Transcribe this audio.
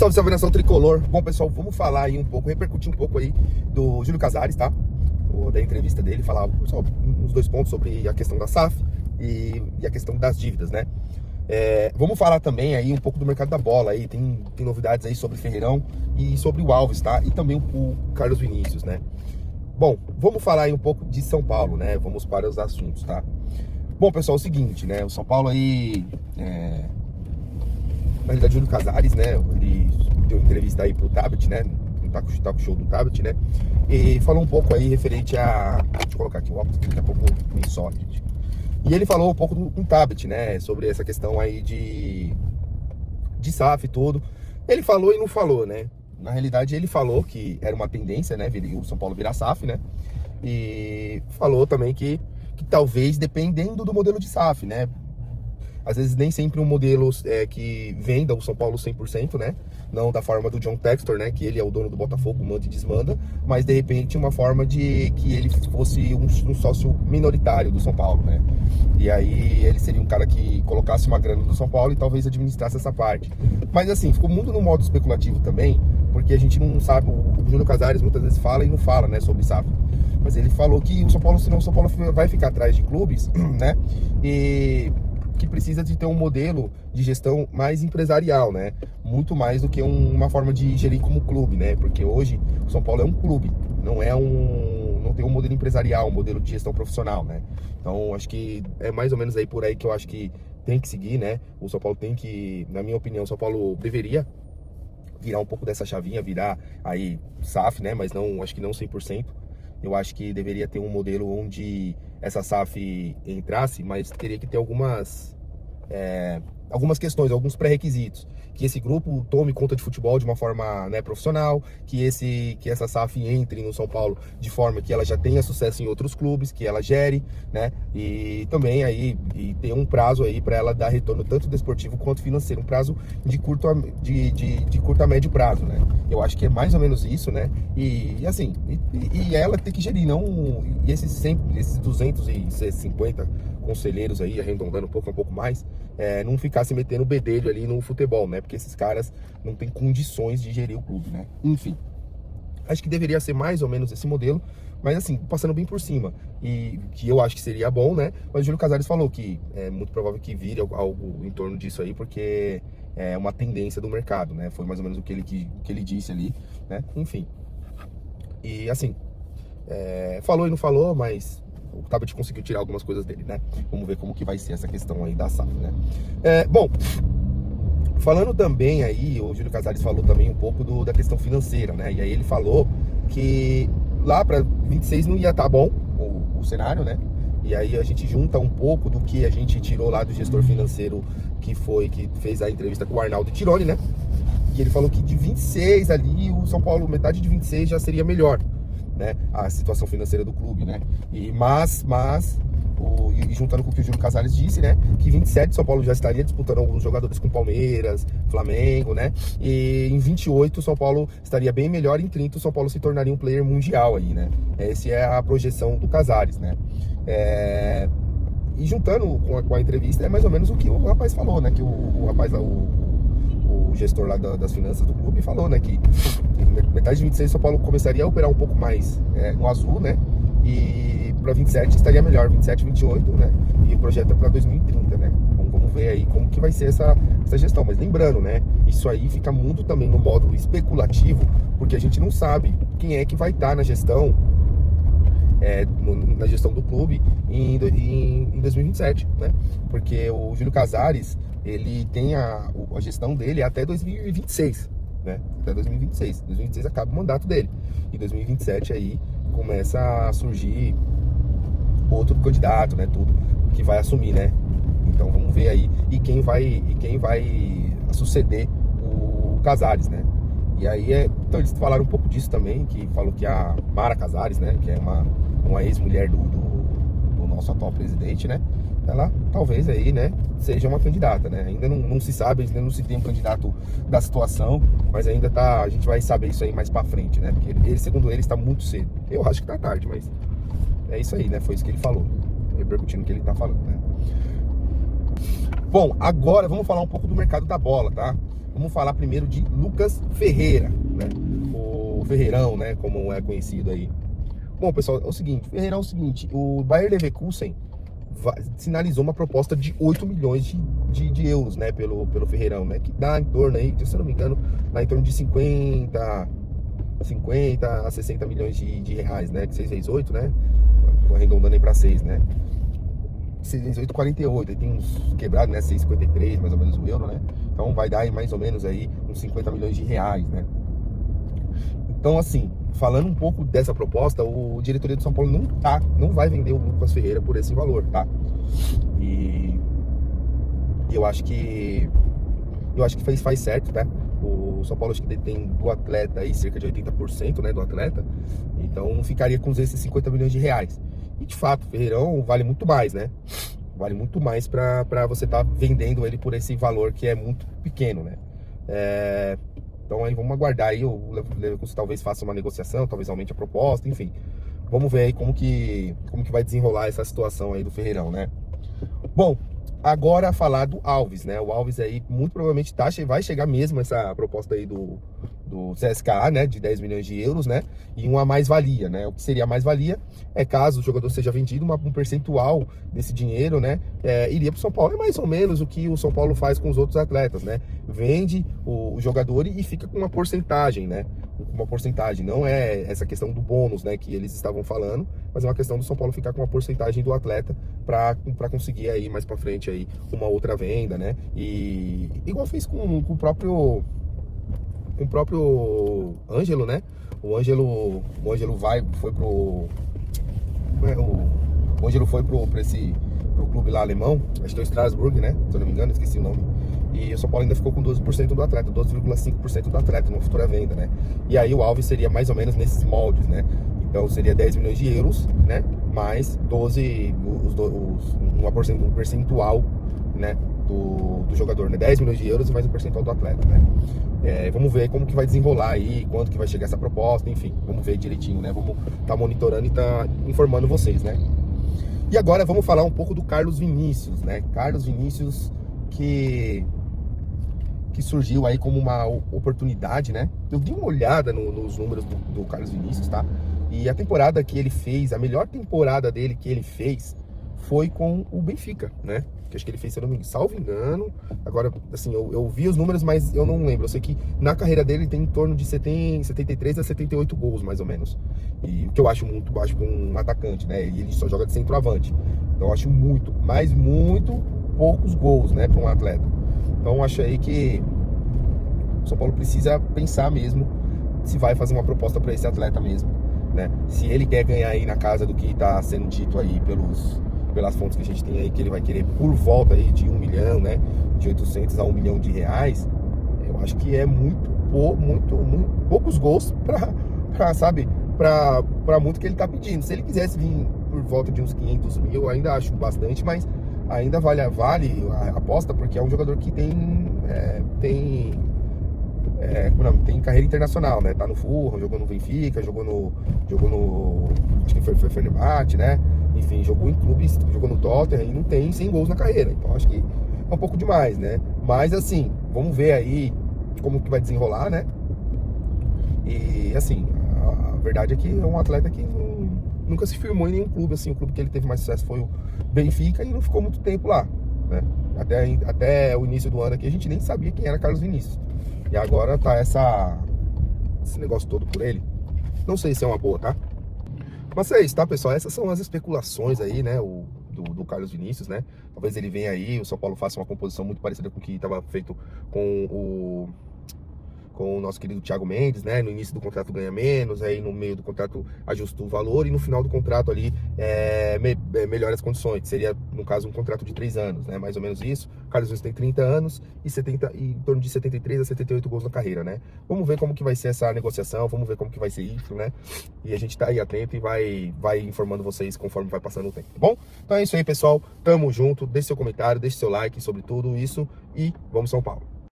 Salve, salve, nação tricolor. Bom, pessoal, vamos falar aí um pouco, repercutir um pouco aí do Júlio Casares, tá? Da entrevista dele, falar só uns 2 pontos sobre a questão da SAF e a questão das dívidas, né? Vamos falar também aí um pouco do mercado da bola, aí tem novidades aí sobre Ferreirão e sobre o Alves, tá? E também o Carlos Vinícius, né? Bom, vamos falar aí um pouco de São Paulo, né? Vamos para os assuntos, tá? Bom, pessoal, é o seguinte, né? O São Paulo aí, na realidade, Júlio Casares, né? Ele deu entrevista aí pro Tabet, né? No Taco Show do Tabet, né? E falou um pouco aí referente a... Deixa eu colocar aqui o óculos, daqui a pouco me sobe, gente. E ele falou um pouco com o Tabet, né? Sobre essa questão aí de SAF e tudo. Ele falou e não falou, né? Na realidade, ele falou que era uma tendência, né? O São Paulo virar SAF, né? E falou também que talvez, dependendo do modelo de SAF, né? Às vezes nem sempre um modelo que venda o São Paulo 100%, né? Não da forma do John Textor, né? Que ele é o dono do Botafogo, manda e desmanda. Mas, de repente, uma forma de que ele fosse um sócio minoritário do São Paulo, né? E aí ele seria um cara que colocasse uma grana do São Paulo e talvez administrasse essa parte. Mas, assim, ficou muito no modo especulativo também, porque a gente não sabe, o Júlio Casares muitas vezes fala e não fala, né? Sobre SAF. Mas ele falou que o São Paulo, senão o São Paulo vai ficar atrás de clubes, né? E que precisa de ter um modelo de gestão mais empresarial, né? Muito mais do que uma forma de gerir como clube, né? Porque hoje o São Paulo é um clube, não tem um modelo empresarial, um modelo de gestão profissional, né? Então, acho que é mais ou menos aí por aí que eu acho que tem que seguir, né? O São Paulo tem que, na minha opinião, o São Paulo deveria virar um pouco dessa chavinha, virar aí SAF, né? Mas não, acho que não 100%. Eu acho que deveria ter um modelo onde essa SAF entrasse, mas teria que ter algumas questões, alguns pré-requisitos. Que esse grupo tome conta de futebol de uma forma, né, profissional, que essa SAF entre no São Paulo de forma que ela já tenha sucesso em outros clubes, que ela gere, né, e também aí ter um prazo aí para ela dar retorno tanto desportivo quanto financeiro, um prazo de curto a médio prazo, né. Eu acho que é mais ou menos isso, né, e assim, e ela tem que gerir, não, e esses 250 conselheiros aí, arredondando um pouco mais, não ficar se metendo bedelho ali no futebol, né? Porque esses caras não têm condições de gerir o clube, né? Enfim, acho que deveria ser mais ou menos esse modelo, mas assim, passando bem por cima, e que eu acho que seria bom, né? Mas o Júlio Casares falou que é muito provável que vire algo em torno disso aí, porque é uma tendência do mercado, né? Foi mais ou menos o que ele disse ali, né? Enfim, e assim, falou e não falou, mas o Tabet conseguiu tirar algumas coisas dele, né? Vamos ver como que vai ser essa questão aí da SAF, né? Bom, falando também aí, o Júlio Casares falou também um pouco da questão financeira, né? E aí ele falou que lá para 26 não ia estar bom o cenário, né? E aí a gente junta um pouco do que a gente tirou lá do gestor financeiro que fez a entrevista com o Arnaldo Tironi, né? E ele falou que de 26 ali, o São Paulo, metade de 26 já seria melhor, né, a situação financeira do clube, né? E juntando com o que o Júlio Casares disse, né, que 27 São Paulo já estaria disputando alguns jogadores com Palmeiras, Flamengo, né? E em 28 São Paulo estaria bem melhor, em 30 o São Paulo se tornaria um player mundial aí, né? Essa é a projeção do Casares, né? E juntando com a entrevista, é mais ou menos o que o rapaz falou, né? Que o rapaz lá, o gestor lá das finanças do clube falou, né, que metade de 26 São Paulo começaria a operar um pouco mais no azul, né, e para 27 estaria melhor, 27, 28, né, e o projeto é para 2030, né. Vamos ver aí como que vai ser essa gestão, mas lembrando, né, isso aí fica muito também no modo especulativo, porque a gente não sabe quem é que vai estar na gestão do clube em 2027, né? Porque o Júlio Casares, ele tem a gestão dele até 2026, né? Até 2026. 2026 acaba o mandato dele. E 2027 aí começa a surgir outro candidato, né? Tudo que vai assumir, né? Então vamos ver aí quem vai suceder o Casares, né? E aí, então eles falaram um pouco disso também, que falou que a Mara Casares, né, que é uma ex-mulher do nosso atual presidente, né, ela talvez aí, né, seja uma candidata, né, ainda não se sabe, ainda não se tem um candidato da situação, mas ainda a gente vai saber isso aí mais pra frente, né, porque ele, segundo ele, está muito cedo. Eu acho que tá tarde, mas é isso aí, né, foi isso que ele falou, repercutindo o que ele tá falando, né. Bom, agora vamos falar um pouco do mercado da bola, tá? Vamos falar primeiro de Lucas Ferreira, né? O Ferreirão, né? Como é conhecido aí. Bom, pessoal, é o seguinte, Ferreirão é o seguinte, o Bayer Leverkusen sinalizou uma proposta de 8 milhões de euros, né, pelo Ferreirão, né, que dá em torno aí, se eu não me engano, dá em torno de 50 a 60 milhões de reais, né, que 6 vezes 8, né, arredondando aí para 6, né, 6 vezes 8, 48, aí tem uns quebrados, né, 6,53 mais ou menos o euro, né, então vai dar aí mais ou menos aí uns 50 milhões de reais, né. Então, assim, falando um pouco dessa proposta, o diretoria do São Paulo não vai vender o Lucas Ferreira por esse valor, tá? E eu acho que faz certo, tá? O São Paulo acho que detém do atleta aí cerca de 80%, né, do atleta. Então não ficaria com esses 50 milhões de reais. E de fato, o Ferreirão vale muito mais, né? Vale muito mais para você estar vendendo ele por esse valor que é muito pequeno, né? Então aí vamos aguardar aí, o Leverkusen talvez faça uma negociação, talvez aumente a proposta, enfim. Vamos ver aí como que vai desenrolar essa situação aí do Ferreirão, né? Bom, agora falar do Alves, né? O Alves aí muito provavelmente vai chegar mesmo essa proposta aí do CSKA, né? De 10 milhões de euros, né? E uma mais-valia, né? O que seria a mais-valia é caso o jogador seja vendido, um percentual desse dinheiro, né? Iria para o São Paulo. É mais ou menos o que o São Paulo faz com os outros atletas, né? Vende o jogador e fica com uma porcentagem, né? Uma porcentagem, não é essa questão do bônus, né? Que eles estavam falando, mas é uma questão do São Paulo ficar com uma porcentagem do atleta para conseguir aí mais para frente aí uma outra venda, né? E igual fez com o próprio Ângelo, né? O Ângelo foi pro o Ângelo foi pro clube lá alemão, acho que é o Strasbourg, né? Se eu não me engano, esqueci o nome. E o São Paulo ainda ficou com 12% do atleta, 12,5% do atleta numa futura venda, né? E aí o Alves seria mais ou menos nesses moldes, né? Então seria 10 milhões de euros, né? Mais 12, um percentual, né? Do jogador, né? 10 milhões de euros e mais um percentual do atleta, né? Vamos ver como que vai desenrolar aí, quanto que vai chegar essa proposta, enfim, vamos ver direitinho, né? Vamos estar monitorando e estar informando vocês, né? E agora vamos falar um pouco do Carlos Vinícius, né? Carlos Vinícius que surgiu aí como uma oportunidade, né? Eu dei uma olhada nos números do Carlos Vinícius, tá? E a temporada que ele fez, a melhor temporada dele que ele fez foi com o Benfica, né? Que acho que ele fez, se eu não me salvo engano. Agora, assim, eu vi os números, mas eu não lembro. Eu sei que na carreira dele tem em torno de 73 a 78 gols, mais ou menos. E o que eu acho muito baixo para um atacante, né? E ele só joga de centroavante. Então eu acho muito, mas muito poucos gols, né, para um atleta. Então eu acho aí que o São Paulo precisa pensar mesmo se vai fazer uma proposta para esse atleta mesmo, né? Se ele quer ganhar aí na casa do que está sendo dito aí pelas fontes que a gente tem aí, que ele vai querer por volta aí de 1 milhão, né? De 800 a 1 milhão de reais, eu acho que é muito poucos gols sabe, para muito que ele tá pedindo. Se ele quisesse vir por volta de uns 500 mil, eu ainda acho bastante, mas ainda vale a aposta, porque é um jogador que tem carreira internacional, né? Tá no Fulham, jogou no Benfica, jogou no acho que foi Fenerbahçe, né? Enfim, jogou em clubes, jogou no Tottenham e não tem 100 gols na carreira. Então acho que é um pouco demais, né? Mas assim, vamos ver aí como que vai desenrolar, né? E assim, a verdade é que é um atleta que nunca se firmou em nenhum clube, assim. O clube que ele teve mais sucesso foi o Benfica e não ficou muito tempo lá, né? Até o início do ano aqui a gente nem sabia quem era Carlos Vinícius. E agora tá esse negócio todo por ele. Não sei se é uma boa, tá? Mas é isso, tá, pessoal? Essas são as especulações aí, né? Do Carlos Vinícius, né? Talvez ele venha aí, o São Paulo faça uma composição muito parecida com o que estava feito com o nosso querido Thiago Mendes, né? No início do contrato ganha menos, aí no meio do contrato ajusta o valor e no final do contrato ali melhora as condições, que seria, no caso, um contrato de 3 anos, né? Mais ou menos isso. O Carlos Vinícius tem 30 anos e em torno de 73 a 78 gols na carreira, né? Vamos ver como que vai ser essa negociação, vamos ver como que vai ser isso, né? E a gente tá aí atento e vai informando vocês conforme vai passando o tempo, tá bom? Então é isso aí, pessoal. Tamo junto. Deixe seu comentário, deixe seu like sobre tudo isso e vamos São Paulo.